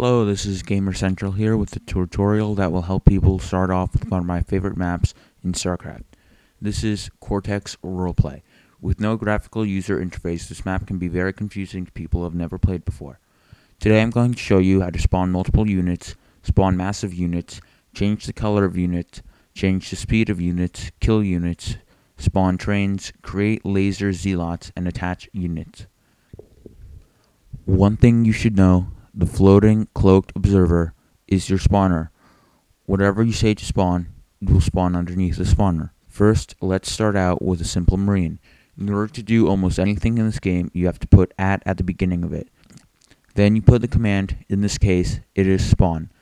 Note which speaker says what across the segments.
Speaker 1: Hello, this is Gamer Central here with a tutorial that will help people start off with one of my favorite maps in StarCraft. This is Cortex Role Play. With no graphical user interface, this map can be very confusing to people who have never played before. Today I'm going to show you how to spawn multiple units, spawn massive units, change the color of units, change the speed of units, kill units, spawn trains, create laser zealots, and attach units. One thing you should know: the floating cloaked observer is your spawner. Whatever you say to spawn, it will spawn underneath the spawner. First, let's start out with a simple marine. In order to do almost anything in this game, you have to put at the beginning of it. Then you put the command, in this case, it is spawn.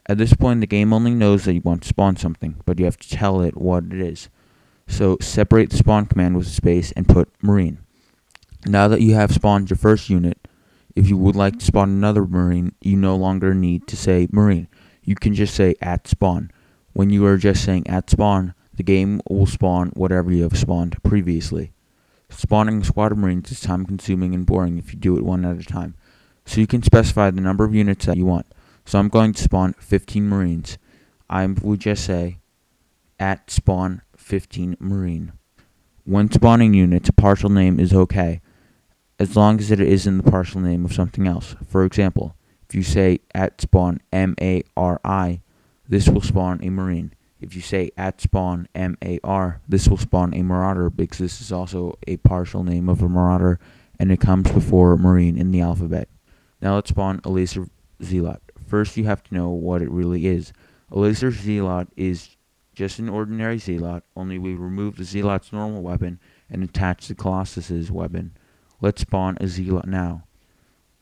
Speaker 1: At this point, the game only knows that you want to spawn something, but you have to tell it what it is. So separate the spawn command with a space and put marine. Now that you have spawned your first unit, if you would like to spawn another marine, you no longer need to say marine. You can just say at spawn. When you are just saying at spawn, the game will spawn whatever you have spawned previously. Spawning a squad of marines is time consuming and boring if you do it one at a time. So you can specify the number of units that you want. So I'm going to spawn 15 marines. I would just say at spawn 15 marine. When spawning units, a partial name is okay, as long as it is in the partial name of something else. For example, if you say at spawn MARI, this will spawn a marine. If you say at spawn MAR, this will spawn a marauder, because this is also a partial name of a marauder, and it comes before marine in the alphabet. Now let's spawn a laser zealot. First, you have to know what it really is. A laser zealot is just an ordinary zealot, only we remove the zealot's normal weapon and attach the Colossus's weapon. Let's spawn a zealot now.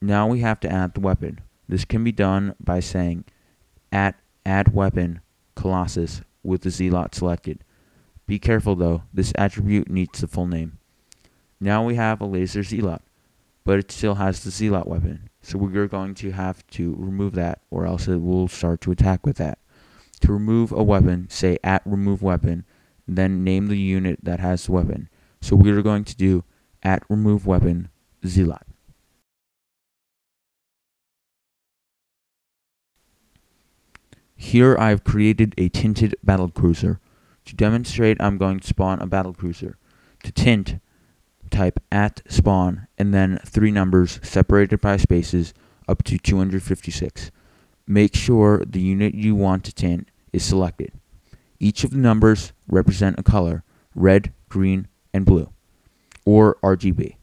Speaker 1: Now we have to add the weapon. This can be done by saying at add weapon Colossus with the zealot selected. Be careful though, this attribute needs the full name. Now we have a laser zealot, but it still has the zealot weapon. So we're going to have to remove that, or else it will start to attack with that. To remove a weapon, say at remove weapon, then name the unit that has the weapon. So we're going to do at remove weapon zealot. Here I've created a tinted battlecruiser. To demonstrate, I'm going to spawn a battlecruiser. To tint, type at spawn and then 3 numbers separated by spaces up to 256. Make sure the unit you want to tint is selected. Each of the numbers represent a color: red, green, and blue, or RGB.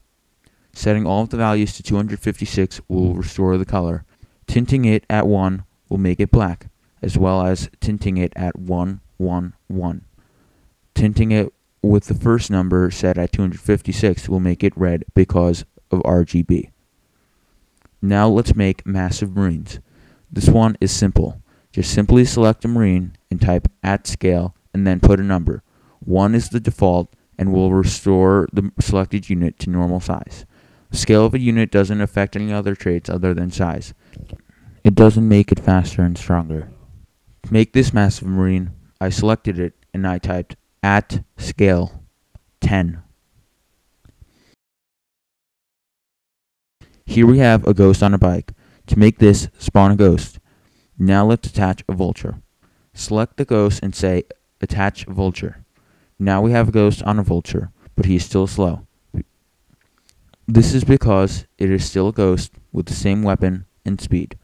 Speaker 1: Setting all of the values to 256 will restore the color. Tinting it at 1 will make it black, as well as tinting it at 1, 1, 1. Tinting it with the first number set at 256 will make it red because of RGB. Now let's make massive marines. This one is simple. Just simply select a marine and type at scale and then put a number. 1 is the default and will restore the selected unit to normal size. The scale of a unit doesn't affect any other traits other than size. It doesn't make it faster and stronger. To make this massive marine, I selected it and I typed at scale 10. Here we have a ghost on a bike. To make this, spawn a ghost. Now let's attach a vulture. Select the ghost and say attach vulture. Now we have a ghost on a vulture, but he is still slow. This is because it is still a ghost with the same weapon and speed.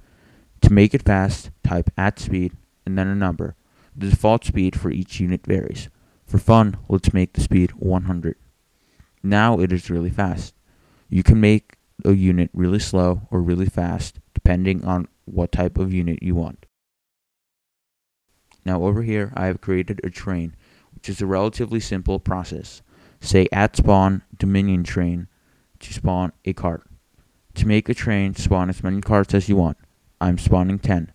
Speaker 1: To make it fast, type at speed and then a number. The default speed for each unit varies. For fun, let's make the speed 100. Now it is really fast. You can make a unit really slow or really fast, depending on what type of unit you want. Now over here, I have created a train, which is a relatively simple process. Say at spawn Dominion train to spawn a cart. To make a train, spawn as many carts as you want. I'm spawning 10.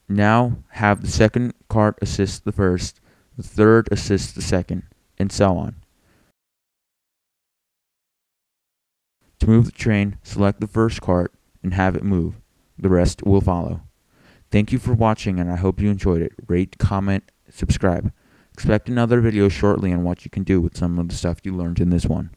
Speaker 1: Now have the second cart assist the first, the third assist the second, and so on. To move the train, select the first cart and have it move. The rest will follow. Thank you for watching, and I hope you enjoyed it. Rate, comment, subscribe. Expect another video shortly on what you can do with some of the stuff you learned in this one.